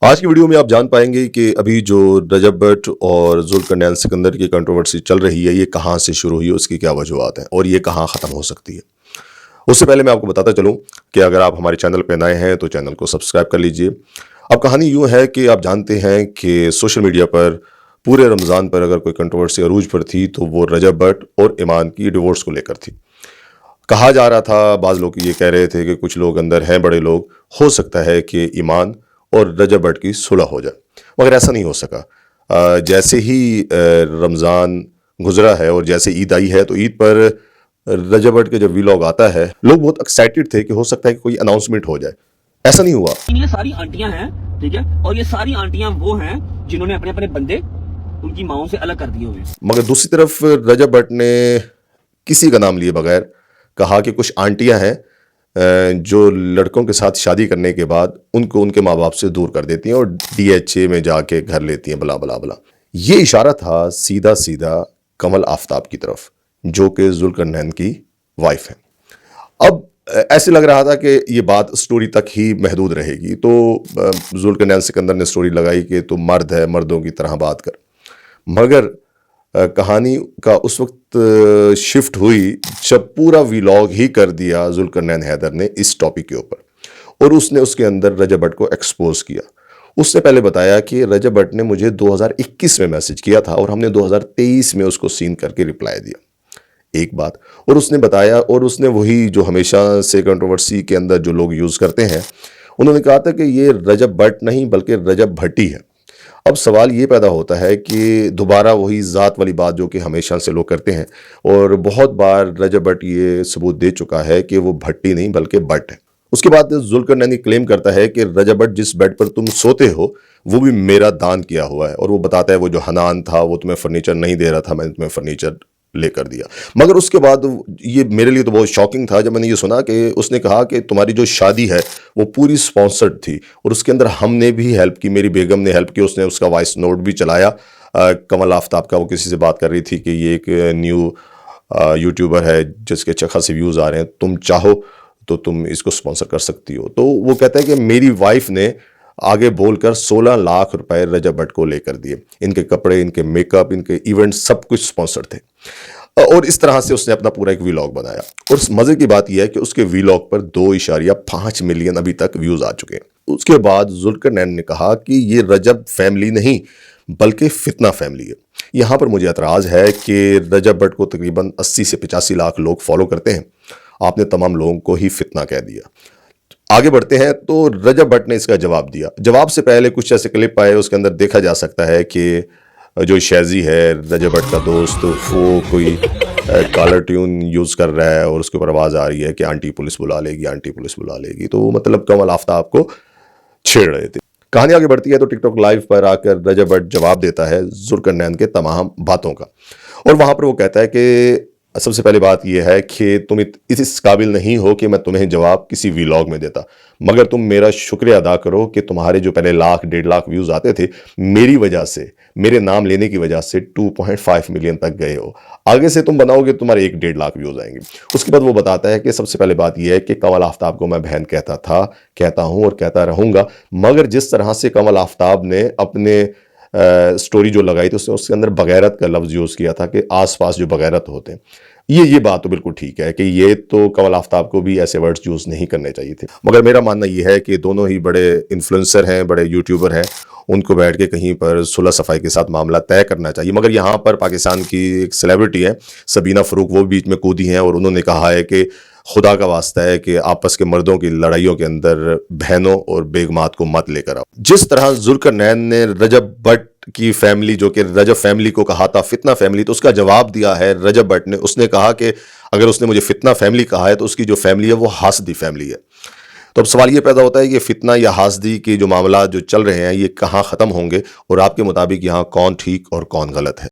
आज की वीडियो में आप जान पाएंगे कि अभी जो रजब भट्ट और जुल्करनैन सिकंदर की कंट्रोवर्सी चल रही है, ये कहाँ से शुरू हुई, उसकी क्या वजूहत हैं और ये कहाँ ख़त्म हो सकती है। उससे पहले मैं आपको बताता चलूँ कि अगर आप हमारे चैनल पर नए हैं तो चैनल को सब्सक्राइब कर लीजिए। अब कहानी यूँ है कि आप जानते हैं कि सोशल मीडिया पर पूरे रमज़ान पर अगर कोई कंट्रोवर्सी अरूज पर थी तो वो रजब भट्ट और ईमान की डिवोर्स को लेकर थी। कहा जा रहा था, बाज़ लोग ये कह रहे थे कि कुछ लोग अंदर हैं, बड़े लोग, हो सकता है कि ईमान और रजब भट्ट की सुलह हो जाए, मगर ऐसा नहीं हो सका। जैसे ही रमज़ान गुजरा है और जैसे ईद आई है तो ईद पर रजब भट्ट के जब वीलॉग आता है, लोग बहुत एक्साइटेड थे कि हो सकता है कि कोई अनाउंसमेंट हो जाए। ऐसा नहीं हुआ। ये सारी आंटियां हैं, ठीक है, और ये सारी आंटियां वो हैं जिन्होंने अपने अपने बंदे उनकी माओं से अलग कर दिए हुए। मगर दूसरी तरफ रजब भट्ट ने किसी का नाम लिए बगैर कहा कि कुछ आंटियां हैं जो लड़कों के साथ शादी करने के बाद उनको उनके माँ बाप से दूर कर देती हैं और डीएचए में जाके घर लेती हैं, बला बला बला। ये इशारा था सीधा सीधा कमल आफ्ताब की तरफ, जो कि जुल्करनैन की वाइफ है। अब ऐसे लग रहा था कि ये बात स्टोरी तक ही महदूद रहेगी, तो जुल्करनैन सिकंदर ने स्टोरी लगाई कि तू मर्द है, मर्दों की तरह बात कर। मगर कहानी का उस वक्त शिफ्ट हुई जब पूरा व्लॉग ही कर दिया जुल्करनैन हैदर ने इस टॉपिक के ऊपर, और उसने उसके अंदर रजब भट्ट को एक्सपोज किया। उससे पहले बताया कि रजब भट्ट ने मुझे 2021 में मैसेज किया था और हमने 2023 में उसको सीन करके रिप्लाई दिया, एक बात। और उसने बताया, और उसने वही जो हमेशा से कंट्रोवर्सी के अंदर जो लोग यूज़ करते हैं, उन्होंने कहा था कि ये रजब भट्ट नहीं बल्कि रजब भट्टी है। अब सवाल ये पैदा होता है कि दोबारा वही ज़ात वाली बात जो कि हमेशा से लोग करते हैं, और बहुत बार रजब भट्ट ये सबूत दे चुका है कि वो भट्टी नहीं बल्कि भट्ट है। उसके बाद जुल्करनैन क्लेम करता है कि रजब भट्ट जिस बेड पर तुम सोते हो वो भी मेरा दान किया हुआ है, और वो बताता है वो जो हनान था वो तुम्हें फर्नीचर नहीं दे रहा था, मैंने तुम्हें फर्नीचर लेकर दिया। मगर उसके बाद ये मेरे लिए तो बहुत शॉकिंग था जब मैंने ये सुना कि उसने कहा कि तुम्हारी जो शादी है वो पूरी स्पॉन्सर्ड थी और उसके अंदर हमने भी हेल्प की, मेरी बेगम ने हेल्प की। उसने उसका वॉइस नोट भी चलाया कमल आफ्ताब का। वो किसी से बात कर रही थी कि ये एक न्यू यूट्यूबर है जिसके अच्छा खासे व्यूज़ आ रहे हैं, तुम चाहो तो तुम इसको स्पॉन्सर कर सकती हो। तो वो कहता है कि मेरी वाइफ ने आगे बोलकर 16 लाख रुपए रजब भट्ट को लेकर दिए। इनके कपड़े, इनके मेकअप, इनके इवेंट सब कुछ स्पॉन्सर्ड थे। और इस तरह से उसने अपना पूरा एक व्लॉग बनाया। और मजे की बात यह है कि उसके व्लॉग पर 2.5 मिलियन अभी तक व्यूज आ चुके हैं। उसके बाद जुल्करनैन ने कहा कि ये रजब फैमिली नहीं बल्कि फितना फैमिली है। यहां पर मुझे एतराज है कि रजब भट्ट को तकरीबन 80 से 85 लाख लोग फॉलो करते हैं, आपने तमाम लोगों को ही फितना कह दिया। आगे बढ़ते हैं तो रजब भट्ट ने इसका जवाब दिया। जवाब से पहले कुछ ऐसे क्लिप आए, उसके अंदर देखा जा सकता है कि जो शैजी है रजब भट्ट का दोस्त, वो कोई कॉलर ट्यून यूज़ कर रहा है और उसके ऊपर आवाज़ आ रही है कि आंटी पुलिस बुला लेगी, आंटी पुलिस बुला लेगी। तो मतलब कमल आफ्ताब को छेड़ रहे थे। कहानी आगे बढ़ती है तो टिकटॉक लाइव पर आकर रजब भट्ट जवाब देता है जुल्करनैन के तमाम बातों का, और वहां पर वो कहता है कि सबसे पहली बात यह है कि तुम इस काबिल नहीं हो कि मैं तुम्हें जवाब किसी व्लॉग में देता, मगर तुम मेरा शुक्रिया अदा करो कि तुम्हारे जो पहले 1.5 लाख व्यूज़ आते थे, मेरी वजह से, मेरे नाम लेने की वजह से 2.5 मिलियन तक गए हो। आगे से तुम बनाओगे तुम्हारे 1.5 लाख व्यूज़ आएंगे। उसके बाद वो बताता है कि सबसे पहले बात यह है कि कमल आफ्ताब को मैं बहन कहता था, कहता हूँ और कहता रहूँगा, मगर जिस तरह से कमल आफ्ताब ने अपने स्टोरी जो लगाई थी उसने उसके अंदर बगैरत का लफ्ज़ यूज़ किया था कि आसपास जो बगैरत होते हैं, ये बात तो बिल्कुल ठीक है कि ये तो कमल आफ्ताब को भी ऐसे वर्ड्स यूज़ नहीं करने चाहिए थे। मगर मेरा मानना ये है कि दोनों ही बड़े इन्फ्लुएंसर हैं, बड़े यूट्यूबर हैं, उनको बैठ के कहीं पर सुलह सफाई के साथ मामला तय करना चाहिए। मगर यहाँ पर पाकिस्तान की एक सेलिब्रिटी है सबीना फ़ारूक, वो बीच में कूदी हैं और उन्होंने कहा है कि खुदा का वास्ता है कि आपस के मर्दों की लड़ाइयों के अंदर बहनों और बेगमात को मत लेकर आओ। जिस तरह जुल्करनैन ने रजब भट्ट की फैमिली, जो कि रजब फैमिली को कहा था फितना फैमिली, तो उसका जवाब दिया है रजब भट्ट ने। उसने कहा कि अगर उसने मुझे फितना फैमिली कहा है तो उसकी जो फैमिली है वो हासदी फैमिली है। तो अब सवाल ये पैदा होता है कि फितना या हासदी के जो मामला जो चल रहे हैं ये कहाँ ख़त्म होंगे, और आपके मुताबिक यहाँ कौन ठीक और कौन गलत है।